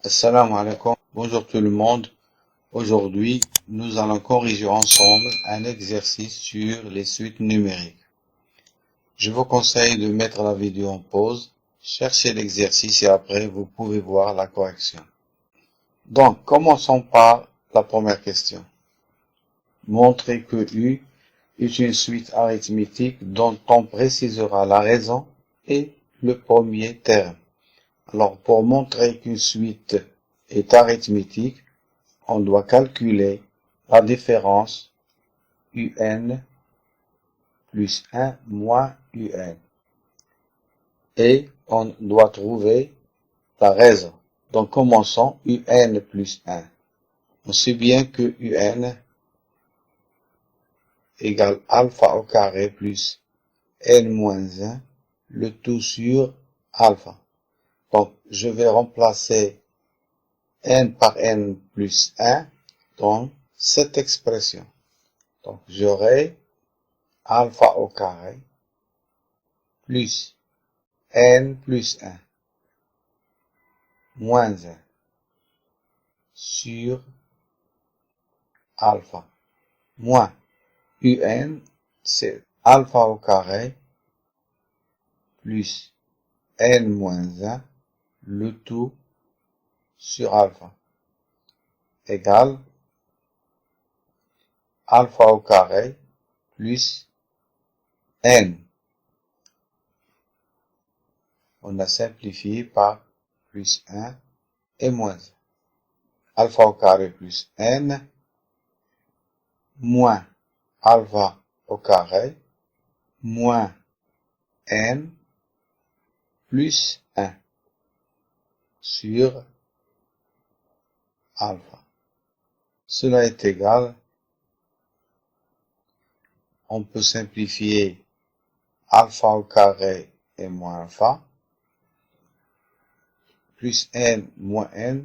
Assalamu alaikum, bonjour tout le monde. Aujourd'hui, nous allons corriger ensemble un exercice sur les suites numériques. Je vous conseille de mettre la vidéo en pause, cherchez l'exercice et après vous pouvez voir la correction. Donc, commençons par la première question. Montrer que U est une suite arithmétique dont on précisera la raison et le premier terme. Alors, pour montrer qu'une suite est arithmétique, on doit calculer la différence UN plus 1 moins UN. Et on doit trouver la raison. Donc, commençons UN plus 1. On sait bien que UN égale alpha au carré plus N moins 1, le tout sur alpha. Donc, je vais remplacer n par n plus 1 dans cette expression. Donc, j'aurai alpha au carré plus n plus 1 moins 1 sur alpha moins un, c'est alpha au carré plus n moins 1, le tout sur alpha, égale alpha au carré plus n. On a simplifié par plus 1 et moins 1. Alpha au carré plus n moins alpha au carré moins n plus 1 sur alpha. Cela est égal, on peut simplifier alpha au carré et moins alpha, plus n moins n,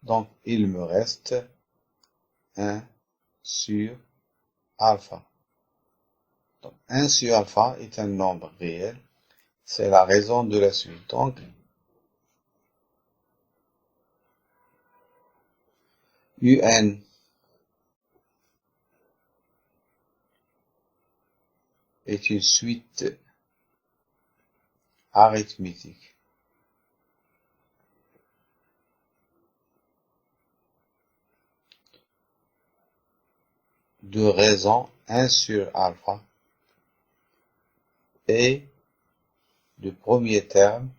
donc il me reste 1 sur alpha. Donc 1 sur alpha est un nombre réel, c'est la raison de la suite. Donc, UN est une suite arithmétique. De raison 1 sur alpha et de premier terme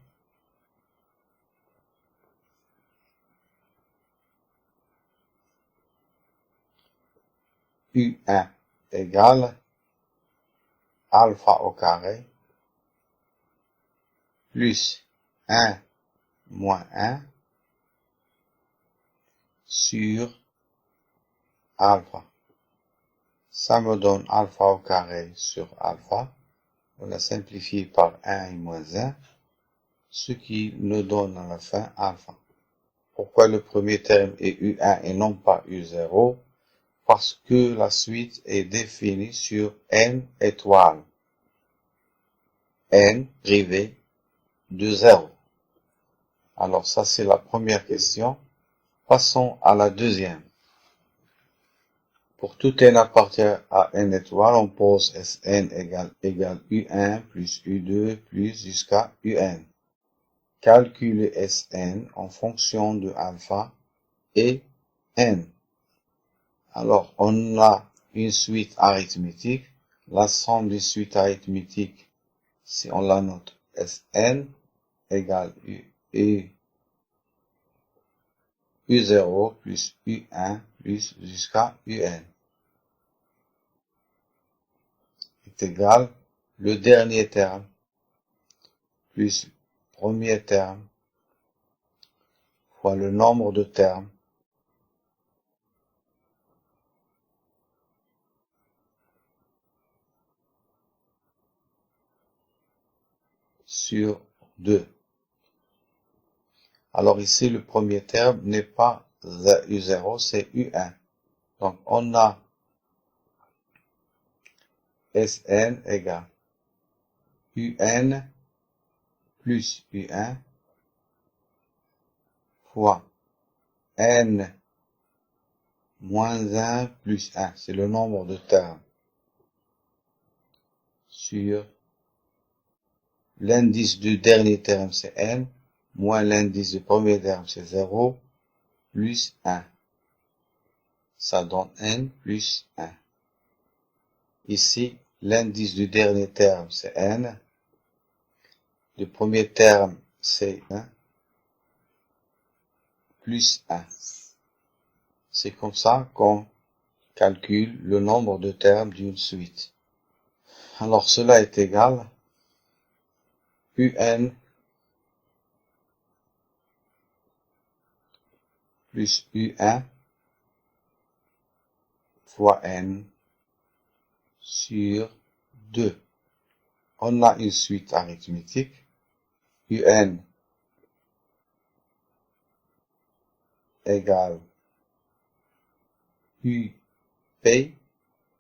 U1 égale alpha au carré plus 1 moins 1 sur alpha. Ça me donne alpha au carré sur alpha. On l'a simplifié par 1 et moins 1, ce qui nous donne à la fin alpha. Pourquoi le premier terme est U1 et non pas U0? Parce que la suite est définie sur n étoiles. N privé de 0. Alors ça c'est la première question. Passons à la deuxième. Pour tout n appartient à n étoiles, on pose Sn égale U1 plus U2 plus jusqu'à Un. Calculez Sn en fonction de alpha et n. Alors, on a une suite arithmétique. La somme des suites arithmétiques, si on la note Sn égale U0 plus U1 plus jusqu'à Un est égal le dernier terme plus le premier terme fois le nombre de termes sur 2. Alors ici, le premier terme n'est pas U0, c'est U1. Donc, on a Sn égale un plus un fois n moins 1 plus 1. C'est le nombre de termes sur l'indice du dernier terme, c'est n, moins l'indice du premier terme, c'est 0, plus 1. Ça donne n plus 1. Ici, l'indice du dernier terme, c'est n. Le premier terme, c'est 1, plus 1. C'est comme ça qu'on calcule le nombre de termes d'une suite. Alors, cela est égal un plus un fois n sur 2. On a une suite arithmétique. Un égale up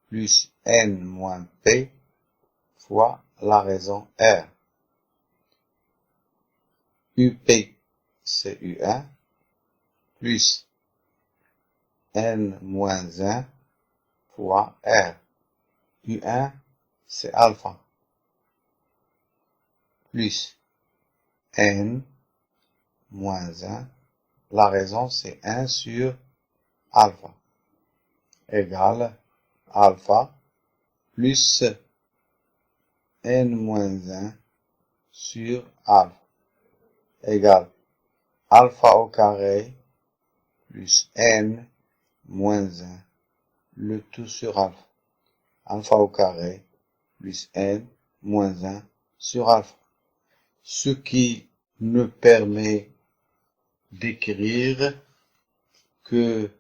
plus n moins p fois la raison r. up, c'est un, plus n moins 1 fois r. un, c'est alpha, plus n moins 1, la raison c'est 1 sur alpha, égale alpha plus n moins 1 sur alpha, égale alpha au carré plus n moins 1, le tout sur alpha. Alpha au carré plus n moins 1 sur alpha. Ce qui me permet d'écrire que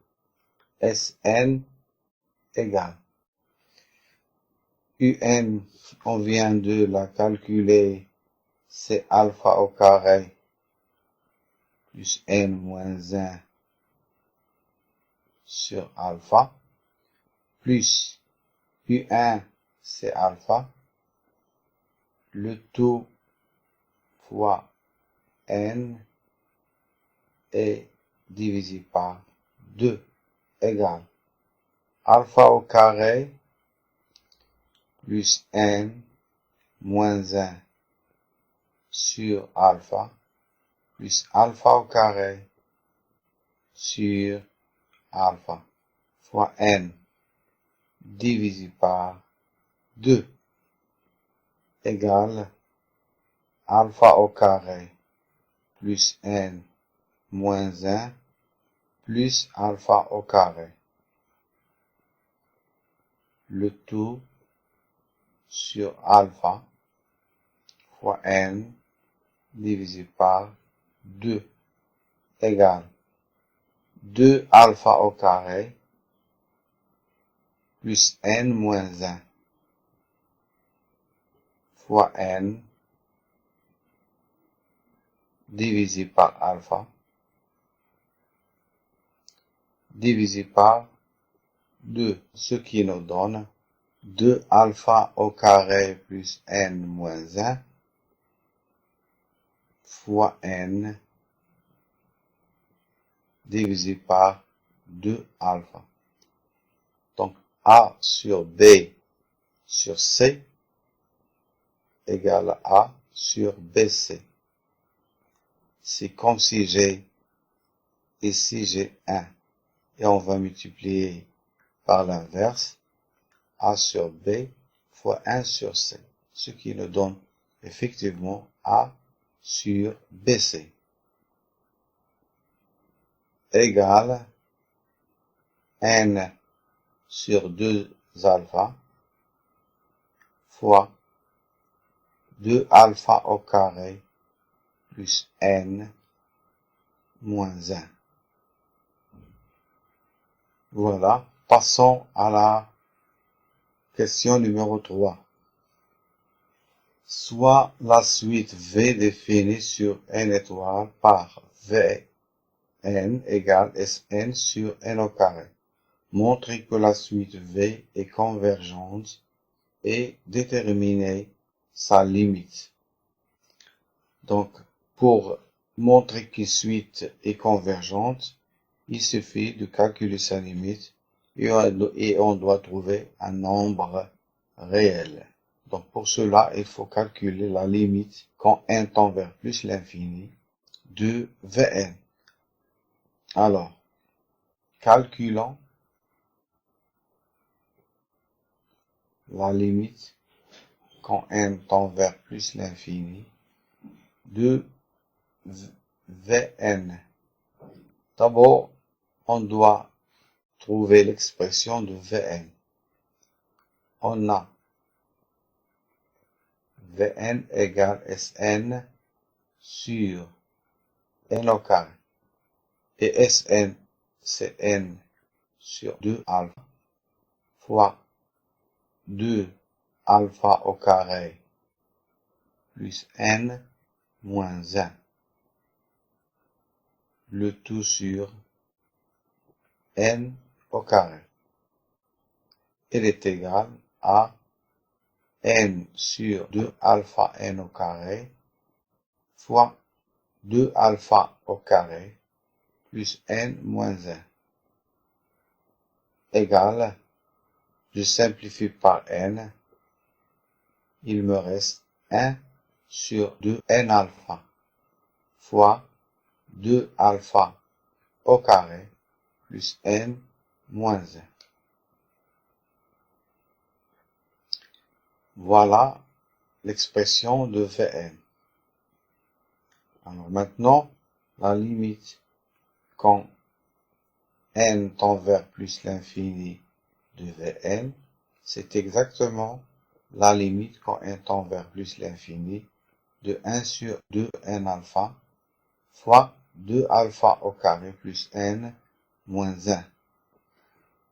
Sn égale un, on vient de la calculer, c'est alpha au carré plus n moins 1 sur alpha, plus un, c'est alpha, le tout fois n est divisé par 2 égale alpha au carré plus n moins 1 sur alpha plus alpha au carré sur alpha fois n divisé par 2 égale alpha au carré plus n moins 1 plus alpha au carré, le tout sur alpha fois n divisé par 2 égale 2 alpha au carré plus n moins 1 fois n divisé par alpha divisé par 2, ce qui nous donne 2 alpha au carré plus n moins 1 fois n divisé par 2 alpha. Donc A sur B sur C égale A sur BC. C'est comme si j'ai ici j'ai 1 et on va multiplier par l'inverse A sur B fois 1 sur C, ce qui nous donne effectivement A sur BC égale n sur 2 alpha fois 2 alpha au carré plus n moins 1. Voilà, passons à la question numéro 3. Soit la suite V définie sur n étoile par Vn égale Sn sur n au carré. Montrez que la suite V est convergente et déterminez sa limite. Donc, pour montrer qu'une suite est convergente, il suffit de calculer sa limite et on doit trouver un nombre réel. Donc, pour cela, il faut calculer la limite quand n tend vers plus l'infini de Vn. Alors, calculons la limite quand n tend vers plus l'infini de Vn. D'abord, on doit trouver l'expression de Vn. On a Vn égale Sn sur n au carré. Et Sn, c'est n sur 2 alpha fois 2 alpha au carré plus n moins 1. Le tout sur n au carré. Il est égal à n sur 2 alpha n au carré fois 2 alpha au carré plus n moins 1 égale, je simplifie par n, il me reste 1 sur 2 n alpha fois 2 alpha au carré plus n moins 1. Voilà l'expression de Vn. Alors maintenant, la limite quand n tend vers plus l'infini de Vn, c'est exactement la limite quand n tend vers plus l'infini de 1 sur 2 n alpha fois 2 alpha au carré plus n moins 1.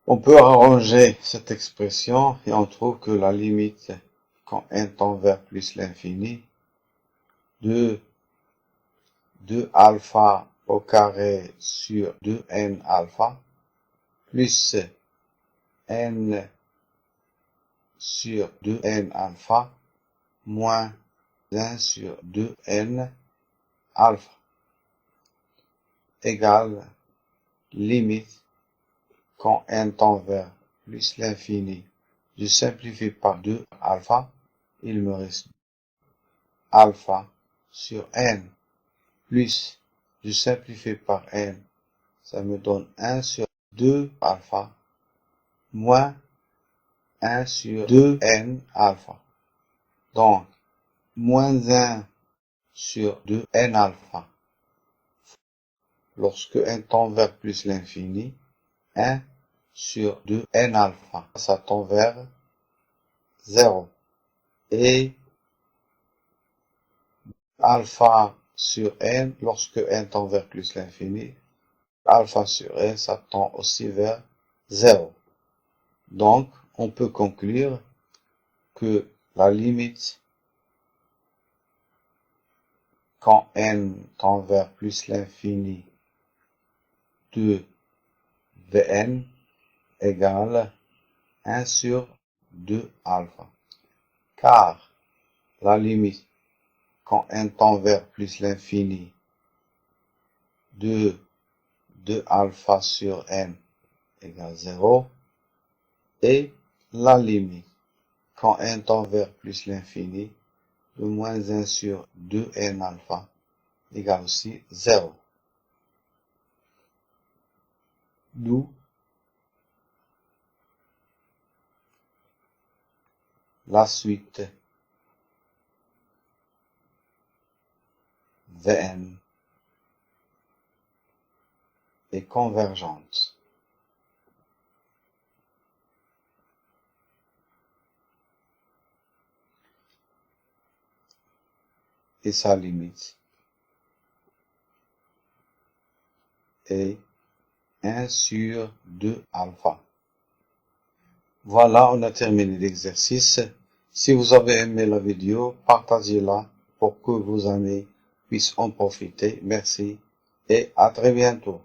On peut arranger cette expression et on trouve que la limite quand n tend vers plus l'infini de 2 alpha au carré sur 2n alpha plus n sur 2n alpha moins 1 sur 2n alpha égale limite quand n tend vers plus l'infini. Je simplifie par 2 alpha, il me reste alpha sur n plus, je simplifie par n, ça me donne 1 sur 2 alpha moins 1 sur 2n alpha. Donc, moins 1 sur 2n alpha. Lorsque n tend vers plus l'infini, 1 sur 2n alpha, ça tend vers 0. Et alpha sur n, lorsque n tend vers plus l'infini, alpha sur n, ça tend aussi vers 0. Donc, on peut conclure que la limite quand n tend vers plus l'infini de Vn égale 1 sur 2 alpha. Car la limite quand n tend vers plus l'infini de 2 alpha sur n égale 0 et la limite quand n tend vers plus l'infini de moins 1 sur 2n alpha égale aussi 0. D'où la suite Vn est convergente. Et sa limite est 1 sur 2 alpha. Voilà, on a terminé l'exercice. Si vous avez aimé la vidéo, partagez-la pour que vos amis puissent en profiter. Merci et à très bientôt.